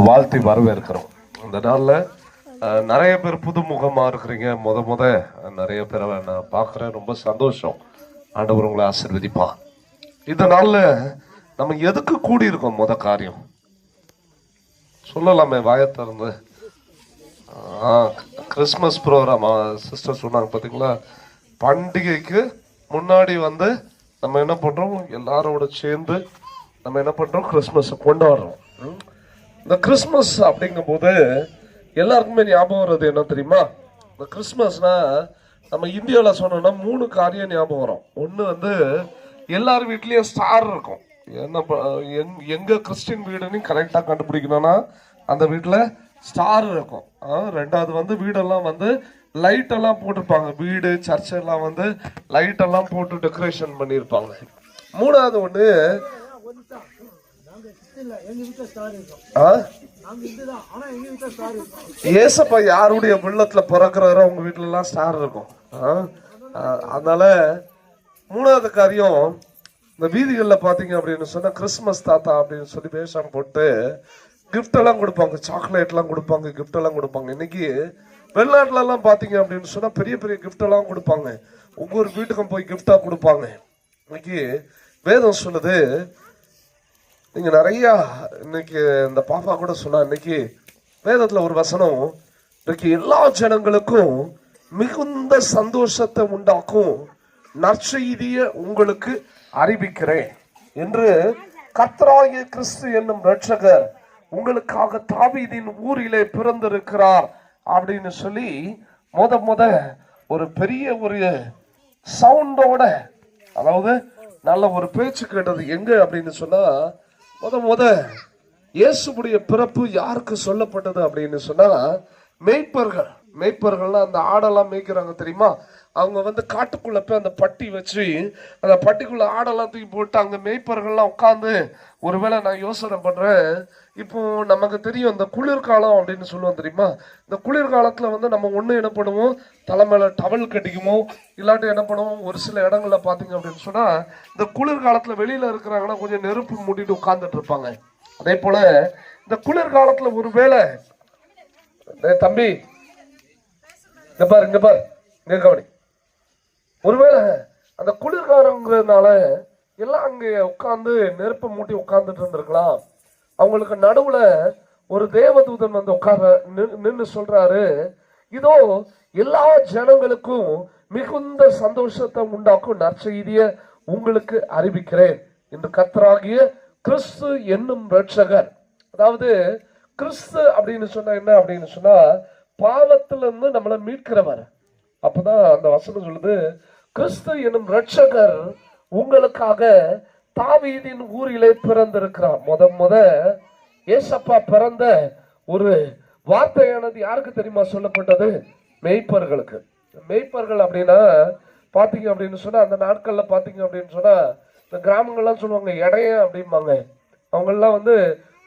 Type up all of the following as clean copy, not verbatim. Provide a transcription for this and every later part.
வாழ்த்தி வரவேற்கிறோம். இந்த நாளில் நிறைய பேர் புதுமுகமாக இருக்கிறீங்க. முத நிறைய பேரை நான் பார்க்குறேன். ரொம்ப சந்தோஷம். ஆண்டவர் உங்களை ஆசீர்வதிப்பான். இந்த நாளில் நம்ம எதுக்கு கூடியிருக்கோம்? காரியம் சொல்லலாமே வாயை திறந்து. கிறிஸ்மஸ் ப்ரோக்ராம் சிஸ்டர் சொன்னாங்க பார்த்தீங்களா? பண்டிகைக்கு முன்னாடி நம்ம என்ன பண்ணுறோம், எல்லாரோட சேர்ந்து நம்ம என்ன பண்ணுறோம், கிறிஸ்மஸை கொண்டாடுறோம். இந்த கிறிஸ்மஸ் அப்படிங்கும் போது எல்லாருக்குமே ஞாபகம் வர்றது என்ன தெரியுமா? இந்த கிறிஸ்மஸ்னா நம்ம இந்தியாவில் சொன்னோம்னா 3 காரியம் ஞாபகம் வரும். ஒன்று எல்லார் வீட்லேயும் ஸ்டார் இருக்கும். என்ன எங்க கிறிஸ்டின் வீடுன்னு கரெக்டாக கண்டுபிடிக்கணும்னா அந்த வீட்டில் ஸ்டார் இருக்கும். ரெண்டாவது வீடெல்லாம் லைட்டெல்லாம் போட்டிருப்பாங்க. வீடு சர்ச்செல்லாம் லைட்டெல்லாம் போட்டு டெக்கரேஷன் பண்ணியிருப்பாங்க. மூணாவது ஒன்று ஏசப்பா யாருடைய உள்ளத்துல பிறக்கிறாரோ அவங்க வீட்டுல எல்லாம் ஸ்டார் இருக்கும். அதனால மூணாவது காரியம், இந்த வீதிகள்ல பாத்தீங்க அப்படின்னு சொன்னா கிறிஸ்துமஸ் தாத்தா அப்படின்னு சொல்லி வேஷம் போட்டு கிஃப்ட் எல்லாம் கொடுப்பாங்க, சாக்லேட் எல்லாம் கொடுப்பாங்க, கிஃப்ட் எல்லாம் கொடுப்பாங்க. இன்னைக்கு வெளிநாட்டுல எல்லாம் பாத்தீங்க அப்படின்னு சொன்னா பெரிய பெரிய கிஃப்ட் எல்லாம் கொடுப்பாங்க. ஒவ்வொரு வீட்டுக்கும் போய் கிஃப்டா கொடுப்பாங்க. இன்னைக்கு வேதம் சொல்லுது, நீங்க நிறைய இன்னைக்கு இந்த பாப்பா கூட சொன்னா, இன்னைக்கு வேதத்துல ஒரு வசனம், இன்னைக்கு எல்லா ஜனங்களுக்கும் மிகுந்த சந்தோஷத்தை உண்டாக்கும் நற்செய்தியை உங்களுக்கு அறிவிக்கிறேன் என்று கர்த்தராகிய கிறிஸ்து என்னும் இரட்சகர் உங்களுக்காக தாவீதின் ஊரிலே பிறந்திருக்கிறார் அப்படின்னு சொல்லி முத ஒரு பெரிய ஒரு சவுண்டோட, அதாவது நல்ல ஒரு பேச்சு கேட்டது. எங்க அப்படின்னு சொன்னா, முத இயேசுடைய பிறப்பு யாருக்கு சொல்லப்பட்டது அப்படின்னு சொன்னா, மேய்ப்பர்கள்னா அந்த ஆடெல்லாம் மேய்க்கிறாங்க தெரியுமா? அவங்க காட்டுக்குள்ள போய் அந்த பட்டி வச்சு அந்த பட்டிக்குள்ள ஆடெல்லாம் தூக்கி போட்டு அங்க மேய்ப்பர்கள்லாம் உட்காந்து, ஒருவேளை நான் யோசனை பண்றேன், இப்போ நமக்கு தெரியும் இந்த குளிர்காலம் அப்படின்னு சொல்லுவோம் தெரியுமா? இந்த குளிர்காலத்துல நம்ம ஒண்ணு என்ன பண்ணுவோம், தலைமையில டவல் கட்டிக்குவோம், இல்லாட்டி என்ன பண்ணுவோம், ஒரு சில இடங்கள்ல பாத்தீங்க அப்படின்னு சொன்னா இந்த குளிர்காலத்துல வெளியில இருக்கிறாங்கன்னா கொஞ்சம் நெருப்பு மூட்டிட்டு உட்கார்ந்துட்டு இருப்பாங்க. அதே போல இந்த குளிர்காலத்துல ஒருவேளை தம்பி இங்க பாரு கவனி, ஒருவேளை அந்த குளிர்காலங்கிறதுனால எல்லாம் அங்க உட்கார்ந்து நெருப்பை மூட்டி உட்கார்ந்துட்டு இருந்திருக்கலாம். அவங்களுக்கு நடுவுல ஒரு தேவதூதன் உட்கார நின்று சொல்றாரு, இதோ எல்லா ஜனங்களுக்கும் மிகுந்த சந்தோஷத்தை உண்டாக்கும் நற்செய்திய உங்களுக்கு அறிவிக்கிறேன் என்று கர்த்தராகிய கிறிஸ்து என்னும் இரட்சகர். அதாவது கிறிஸ்து அப்படின்னு சொன்னா என்ன அப்படின்னு சொன்னா, பாவத்துல இருந்து நம்மளை மீட்கிறவர். அப்பதான் அந்த வசனம் சொல்லுது, கிறிஸ்து என்னும் இரட்சகர் உங்களுக்காக தாவீதின் ஊரிலே பிறந்திருக்கிறார். முத ஏசப்பா பிறந்த ஒரு வார்த்தையானது யாருக்கு தெரியுமா சொல்லப்பட்டது? மேய்ப்பர்களுக்கு. மேய்ப்பர்கள் அப்படின்னா பாத்தீங்க அப்படின்னு சொன்னா, அந்த நாட்கள்ல பாத்தீங்க அப்படின்னு சொன்னா இந்த கிராமங்கள்லாம் சொல்லுவாங்க இடைய அப்படிம்பாங்க. அவங்க எல்லாம்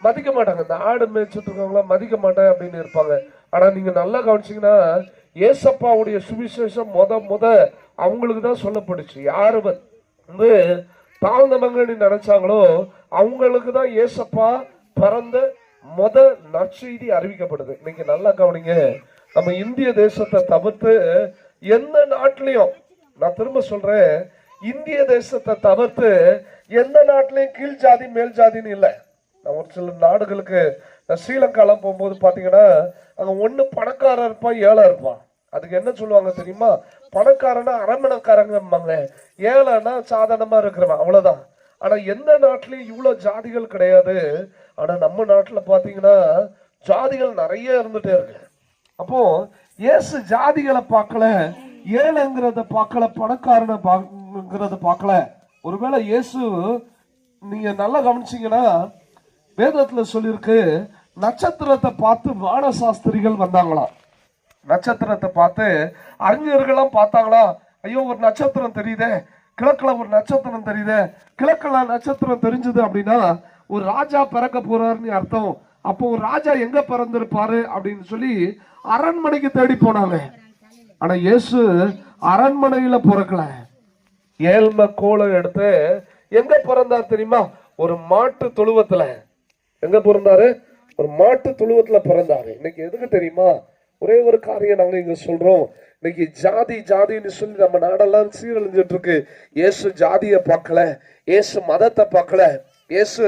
மதிக்க மாட்டாங்க. இந்த ஆடு மேய்ச்சிட்டு இருக்கவங்களாம் மதிக்க மாட்டேன் அப்படின்னு இருப்பாங்க. ஆனா நீங்க நல்லா கவனிச்சீங்கன்னா ஏசப்பாவுடைய சுவிசேஷம் முத அவங்களுக்கு தான் சொல்லப்படுச்சு. யாரு தாழ்ந்தவங்கன்னு நினைச்சாங்களோ அவங்களுக்கு தான் ஏசப்பா பிறந்த நற்செய்தி அறிவிக்கப்படுது. இன்னைக்கு நல்லா கவனிங்க, நம்ம இந்திய தேசத்தை தவிர்த்து எந்த நாட்டிலையும், நான் திரும்ப சொல்றேன், இந்திய தேசத்தை தவிர்த்து எந்த நாட்டிலையும் கீழ் ஜாதி மேல் ஜாதின்னு இல்லை. நான் ஒரு சில நாடுகளுக்கு ஸ்ரீலங்காலாம் போகும்போது பாத்தீங்கன்னா அங்க ஒண்ணு பணக்காரன் இருப்பான், ஏழை இருப்பான். அதுக்கு என்ன சொல்லுவாங்க தெரியுமா? பணக்காரனா அரமணக்காரங்க, ஏழைனா சாதாரணமா இருக்கிறவன், அவ்வளவுதான். ஆனா எந்த நாட்டிலயும் இவ்வளவு ஜாதிகள் கிடையாது. ஆனா நம்ம நாட்டுல பாத்தீங்கன்னா ஜாதிகள் நிறைய இருந்துட்டே இருக்கு. அப்போ இயேசு ஜாதிகளை பார்க்கல, ஏழைங்கிறத பார்க்கல, பணக்காரனை பார்க்கல. ஒருவேளை இயேசு, நீங்க நல்லா கவனிச்சீங்கன்னா வேதத்துல சொல்லியிருக்கு, நட்சத்திரத்தை பார்த்து வான சாஸ்திரிகள் வந்தாங்களாம். நட்சத்திரத்தை பார்த்து அறிஞர்கள்லாம் பார்த்தாங்களா, ஐயோ ஒரு நட்சத்திரம் தெரியுதே, கிழக்குல ஒரு நட்சத்திரம் தெரியுதே, கிழக்குல நட்சத்திரம் தெரிஞ்சது அப்படின்னா ஒரு ராஜா பிறக்க போறாருன்னு அர்த்தம். அப்போ ஒரு ராஜா எங்க பிறந்திருப்பாரு அப்படின்னு சொல்லி அரண்மனைக்கு தேடி போனாங்க. ஆனா இயேசு அரண்மனையில பிறக்கல. ஏழ்மை கோலை எடுத்து எங்க பிறந்தார் தெரியுமா? ஒரு மாட்டு தொழுவத்துல. எங்க பிறந்தாரு? ஒரு மாட்டு தொழுவத்துல பிறந்தாரு. இன்னைக்கு எதுக்கு தெரியுமா? ஒரே ஒரு காரியம் நாங்க இங்க சொல்றோம். இன்னைக்கு ஜாதி ஜாதின்னு சொல்லி நம்ம நாடெல்லாம் சீரழிஞ்சிட்டு இருக்கு. இயேசு ஜாதியை பார்க்கல, இயேசு மதத்தை பார்க்கல, இயேசு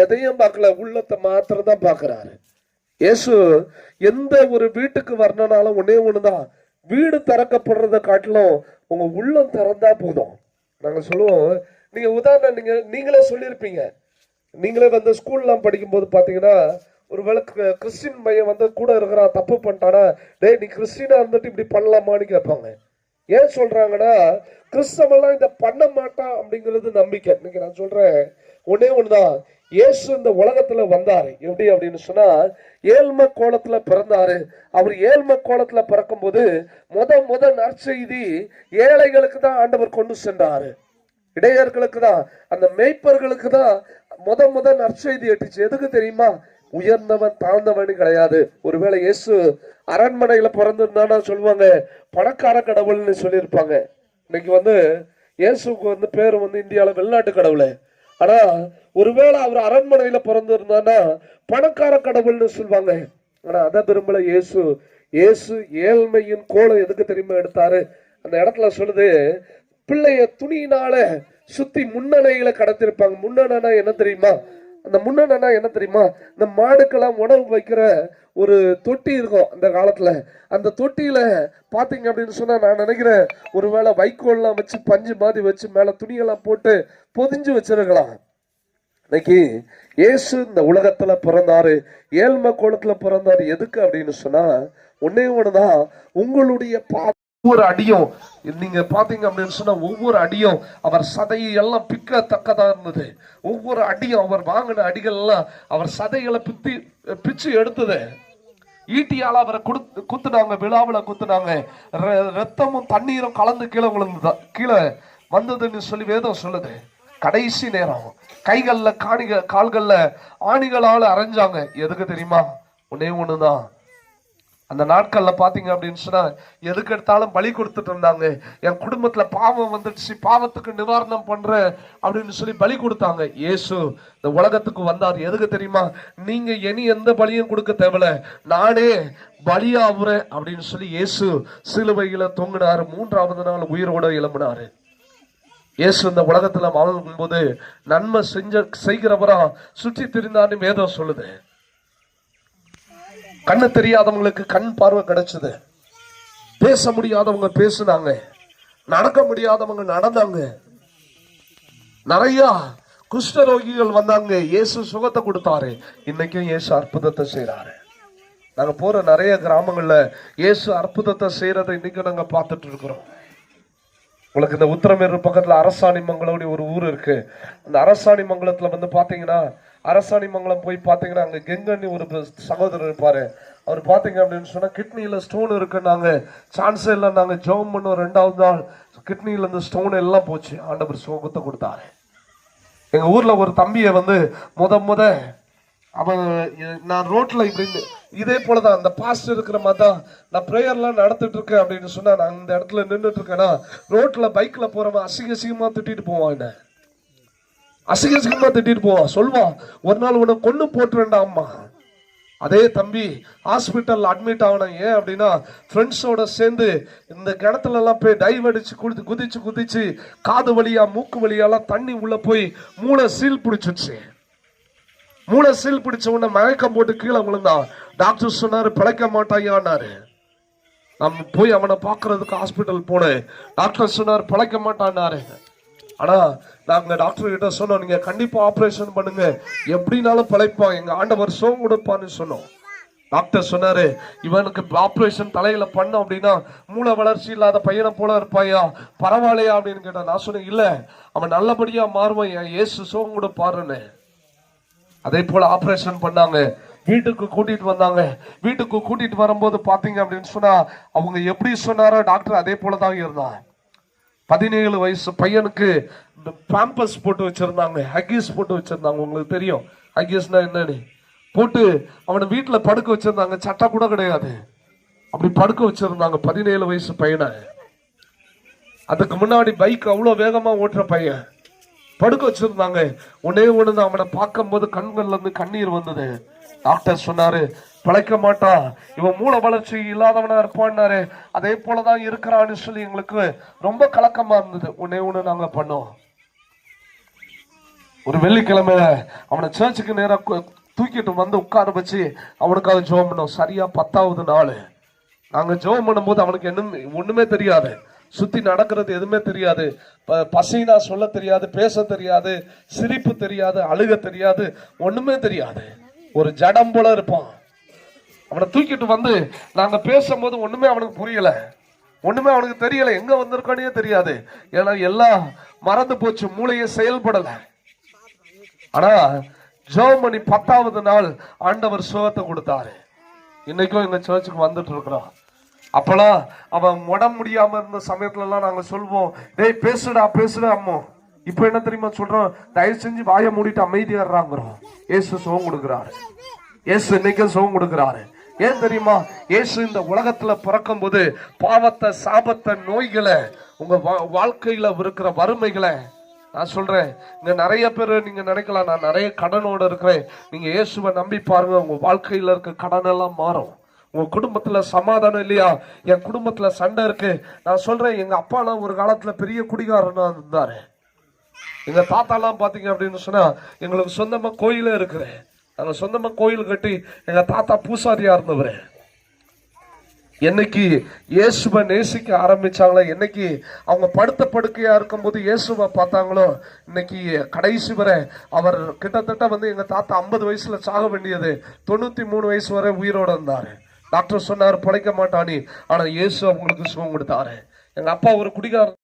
எதையும் பார்க்கல, உள்ளத்தை மாத்திரம் தான் பார்க்கிறாரு. இயேசு எந்த ஒரு வீட்டுக்கு வரணும்னாலும் ஒன்னே ஒண்ணுதான், வீடு திறக்கப்படுறத காட்டிலும் உங்க உள்ளம் திறந்தா போதும். நாங்க சொல்லுவோம், நீங்க உதாரணம் நீங்களே சொல்லியிருப்பீங்க. நீங்களே வந்து ஸ்கூல்லாம் படிக்கும் போது பாத்தீங்கன்னா, ஒருவேளை கிறிஸ்டின் பையன் வந்து கூட இருக்கிறான், தப்பு பண்ணிட்டானா, டேய் நீ கிறிஸ்டினா இருந்துட்டு இப்படி பண்ணலாமான்னு கேட்பாங்க. ஏன் சொல்றாங்கன்னா, கிறிஸ்தவெல்லாம் இதை பண்ண மாட்டான் அப்படிங்கிறது நம்பிக்கை. இன்னைக்கு நான் சொல்றேன், ஒன்னே ஒண்ணுதான், இயேசு இந்த உலகத்துல வந்தாரு. எப்படி அப்படின்னு சொன்னா, ஏழ்மை கோலத்துல பிறந்தாரு. அவர் ஏழ்மை கோலத்துல பிறக்கும் போது முத நற்செய்தி ஏழைகளுக்கு தான் ஆண்டவர் கொண்டு சென்றாரு. இடையர்களுக்கு தான், அந்த மேய்ப்பர்களுக்கு தான் முத நற்செய்தி எட்டுச்சு. எதுக்கு தெரியுமா? உயர்ந்தவன் தாழ்ந்தவன் கிடையாது. ஒருவேளை இயேசு அரண்மனையில பிறந்திருந்தானா சொல்லுவாங்க பணக்கார கடவுள்னு சொல்லியிருப்பாங்க. இன்னைக்கு வந்து இயேசுக்கு வந்து பேரு வந்து இந்தியாவில வெளிநாட்டு கடவுளை. ஆனா ஒருவேளை அவர் அரண்மனையில பிறந்திருந்தானா பணக்கார கடவுள்னு சொல்லுவாங்க. ஆனா அதை விரும்பல இயேசு. இயேசு ஏழ்மையின் கோலம் எதுக்கு தெரியுமா எடுத்தாரு? அந்த இடத்துல சொல்லுது, பிள்ளைய துணியினால சுத்தி முன்னணையில கடத்திருப்பாங்க. முன்னணா என்ன தெரியுமா? அந்த முன்னணா என்ன தெரியுமா? இந்த மாடுக்கெல்லாம் உணவு வைக்கிற ஒரு தொட்டி இருக்கும் அந்த காலத்துல. அந்த தொட்டியில பாத்தீங்க அப்படின்னு சொன்னா, நான் நினைக்கிறேன் ஒருவேளை வைக்கோல்லாம் வச்சு பஞ்சு மாதிரி வச்சு மேல துணியெல்லாம் போட்டு பொதிஞ்சு வச்சிருக்கலாம். இன்னைக்கு இயேசு இந்த உலகத்துல பிறந்தாரு, ஏழ்மை கோலத்துல பிறந்தாரு. எதுக்கு அப்படின்னு சொன்னா, ஒன்னே ஒண்ணுதான், உங்களுடைய ஒவ்வொரு அடியும் நீங்க பாத்தீங்க அப்படின்னு சொன்னா, ஒவ்வொரு அடியும் அவர் சதையை எல்லாம் பிக்கத்தக்கதா இருந்தது. ஒவ்வொரு அடியும் அவர் வாங்கின அடிகள் எல்லாம் அவர் சதைகளை பிச்சு எடுத்தது. ஈட்டியால அவரை குத்துனாங்க, விழாவில குத்துனாங்க. ரத்தமும் தண்ணீரும் கலந்து கீழே வந்ததுன்னு சொல்லி வேதம் சொல்லுது. கடைசி நேரம் கைகள்ல கால்கள்ல ஆணிகளால அரைஞ்சாங்க. எதுக்கு தெரியுமா? ஒன்னே ஒண்ணுதான், அந்த நாட்கள்ல பாத்தீங்க அப்படின்னு சொன்னா எதுக்கு எடுத்தாலும் பலி கொடுத்துட்டு இருந்தாங்க. என் குடும்பத்துல பாவம் வந்துடுச்சு, பாவத்துக்கு நிவாரணம் பண்றேன் அப்படின்னு சொல்லி பலி கொடுத்தாங்க. இயேசு இந்த உலகத்துக்கு வந்தார். எதுக்கு தெரியுமா? நீங்க இனி எந்த பலியும் கொடுக்க தேவையில்ல, நானே பலியாவுறேன் அப்படின்னு சொல்லி இயேசு சிலுவையில தொங்கினாரு. 3வது நாள் உயிரோட எழும்பினாரு. இயேசு இந்த உலகத்துல வாழும் போது நன்மை செய்கிறவரா சுற்றி திரிந்தான்னு வேதம் சொல்லுது. கண்ணு தெரியாதவங்களுக்கு கண் பார்வை கிடைச்சது, பேச முடியாதவங்க பேசுனாங்க, நடக்க முடியாதவங்க நடந்தாங்க, நிறைய குஷ்டரோகிகள் வந்தாங்க, இயேசு சுகத்தை கொடுத்தாரு. இன்னைக்கும் இயேசு அற்புதத்தை செய்யறாரு. நாங்க போற நிறைய கிராமங்கள்ல இயேசு அற்புதத்தை செய்யறதை இன்னைக்கும் நாங்க பார்த்துட்டு இருக்கிறோம். உங்களுக்கு இந்த உத்தரமேரூர் பக்கத்துல அரசாணி மங்கலம் ஒரு ஊர் இருக்கு. அந்த அரசாணி மங்கலத்துல வந்து பாத்தீங்கன்னா, அரசாணி மங்கலம் போய் பாத்தீங்கன்னா அங்க கெங்கன்னு ஒரு சகோதரர் இருப்பாரு. அவர் பாத்தீங்க அப்படின்னு சொன்னா கிட்னியில ஸ்டோன் இருக்குன்னாங்க. சான்ஸே இல்லை. நாங்க ஜெபம் பண்ணோம், 2வது நாள் கிட்னியில இருந்து ஸ்டோன் எல்லாம் போச்சு. ஆண்டவர் சுகத்தை கொடுத்தாரு. எங்க ஊர்ல ஒரு தம்பியை வந்து முத அவன், நான் ரோட்ல இப்படி இதே போலதான் அந்த பாஸ்ட் இருக்கிற மாதிரி தான் நான் பிரேயர்லாம் நடத்திட்டு இருக்கேன் அப்படின்னு சொன்னா, நான் இந்த இடத்துல நின்றுட்டு இருக்கேன்னா ரோட்ல பைக்ல போறவன் அசிங்கமா திட்டிட்டு போவான். என்ன அசிங்கமா திட்டிட்டு போவான். சொல்வான், ஒரு நாள் உனக்கு கொண்டு போட்டுறேன்டா அம்மா. அதே தம்பி ஹாஸ்பிட்டல் அட்மிட் ஆகணும். ஏன் அப்படின்னா, ஃப்ரெண்ட்ஸோட சேர்ந்து இந்த கிணத்துல எல்லாம் போய் டைவ் அடிச்சு குதிச்சு காது வழியா மூக்கு வழியாலாம் தண்ணி உள்ள போய் மூளை சீல் பிடிச்சிச்சு. மூளை சீல் பிடிச்ச உடனே மயக்கம் போட்டு கீழே விழுந்தான். டாக்டர் சொன்னாரு பிழைக்க மாட்டாயான்னாரு. நம்ம போய் அவனை பாக்குறதுக்கு ஹாஸ்பிட்டல் போனேன். டாக்டர் சொன்னாரு பிழைக்க மாட்டான்னாரு. ஆனா நாங்க டாக்டர் கிட்ட சொன்னோம், நீங்க கண்டிப்பா ஆபரேஷன் பண்ணுங்க, எப்படினாலும் பிழைப்பான், எங்க ஆண்டவர் சுகம் கொடுப்பான்னு சொன்னோம். டாக்டர் சொன்னாரு, இவனுக்கு ஆபரேஷன் தலையில பண்ணோம் அப்படின்னா மூளை வளர்ச்சி இல்லாத பையனை போல இருப்பாயா, பரவாயில்லையா அப்படின்னு கேட்டான். நான் சொன்னேன், இல்ல அவன் நல்லபடியா மாறுவான், இயேசு சுகம் கொடுப்பாருன்னு. அதே போல ஆபரேஷன் பண்ணாங்க. வீட்டுக்கு கூட்டிட்டு வந்தாங்க. வீட்டுக்கு கூட்டிட்டு வரும்போது பாத்தீங்க அப்படின்னு சொன்னா, அவங்க எப்படி சொன்னாரோ டாக்டர் அதே போலதான் இருந்தான். 17 வயசு பையனுக்கு பாம்பஸ் போட்டு வச்சிருந்தாங்க, ஹக்கீஸ் போட்டு வச்சிருந்தாங்க. உங்களுக்கு தெரியும் ஹக்கீஸ்னா என்னன்னு. போட்டு அவனை வீட்டுல படுக்க வச்சிருந்தாங்க. சட்டை கூட கிடையாது, அப்படி படுக்க வச்சிருந்தாங்க 17 வயசு பையனை. அதுக்கு முன்னாடி பைக் அவ்வளவு வேகமா ஓட்டுற பையன் படுக்க வச்சிருந்தாங்க. ஒன்னே ஒண்ணுதான், அவனை பார்க்கும் போது கண்கள்ல இருந்து கண்ணீர் வந்தது. டாக்டர் சொன்னாரு பிழைக்க மாட்டான், இவன் மூல வளர்ச்சி இல்லாதவனா இருப்பான்னாரு. அதே போலதான் இருக்கிறான்னு சொல்லி எங்களுக்கு ரொம்ப கலக்கமா இருந்தது. ஒண்ணு நாங்க பண்ணோம். ஒரு வெள்ளிக்கிழமை அவனை சர்ச்சுக்கு நேரம் தூக்கிட்டு வந்து உட்கார வச்சு அவனுக்காக ஜெபம் பண்ணோம். சரியா 10வது நாள் நாங்க ஜெபம் பண்ணும்போது அவனுக்கு ஒண்ணுமே தெரியாது, சுத்தி நடக்கிறது எதுவுமே தெரியாது, பசினா சொல்ல தெரியாது, பேச தெரியாது, சிரிப்பு தெரியாது, அழுக தெரியாது, ஒண்ணுமே தெரியாது. ஒரு ஜடம் போல இருப்பான். அவனை தூக்கிட்டு வந்து நாங்க பேசும்போது ஒண்ணுமே அவனுக்கு புரியல, ஒண்ணுமே அவனுக்கு தெரியல, எங்க வந்திருக்கானே தெரியாது. ஏன்னா எல்லாம் மறந்து போச்சு, மூளையே செயல்படல. ஆனா ஜெர்மனி 10வது நாள் ஆண்டவர் சுகத்தை கொடுத்தாரு. இன்னைக்கும் எங்க சர்ச்சுக்கு வந்துட்டு இருக்கிறோம். அப்பெல்லாம் அவன் உடம்பு முடியாம இருந்த சமயத்துல எல்லாம் நாங்க சொல்வோம், டேய் பேசுடா பேசுடா அம்மோ. இப்ப என்ன தெரியுமா சொல்றோம், தயவு செஞ்சு வாயை மூடிட்டு அமைதியாடுறாங்கிறோம். இயேசு சுகம் கொடுக்கிறாரு, இயேசு இன்னைக்கும் சுகம் கொடுக்கிறாரு. ஏன் தெரியுமா, இயேசு இந்த உலகத்துல பிறக்கும் போது பாவத்தை, சாபத்தை, நோய்களை, உங்க வாழ்க்கையில இருக்கிற வறுமைகளை, நான் சொல்றேன், இங்க நிறைய பேர் நீங்க நினைக்கலாம் நான் நிறைய கடனோட இருக்கிறேன். நீங்க இயேசுவை நம்பி பாருங்க, உங்க வாழ்க்கையில இருக்க கடன் எல்லாம் மாறும். உங்க குடும்பத்துல சமாதானம் இல்லையா, என் குடும்பத்துல சண்டை இருக்கு. நான் சொல்றேன், எங்க அப்பாலாம் ஒரு காலத்துல பெரிய குடிகாரனா இருந்தாரு. எங்க தாத்தாலாம் பாத்தீங்க அப்படின்னு சொன்னா எங்களுக்கு சொந்தமா கோயிலே இருக்குது. நாங்க சொந்தமா கோயில் கட்டி எங்க தாத்தா பூசாரியா இருந்தவரு. என்னைக்கு இயேசுவை நேசிக்க ஆரம்பிச்சாங்களோ, என்னைக்கு அவங்க படுத்த படுக்கையா இருக்கும் போது இயேசுவை பார்த்தாங்களோ, இன்னைக்கு கடைசி வரை அவர் கிட்டத்தட்ட வந்து எங்க தாத்தா 50 வயசுல சாக வேண்டியது 93 வயசு வரை உயிரோட இருந்தாரு. டாக்டர் சொன்னாரு பிழைக்க மாட்டானி, ஆனா இயேசு அவங்களுக்கு சுகம் கொடுத்தாரு. எங்க அப்பா ஒரு குடிகாரர்.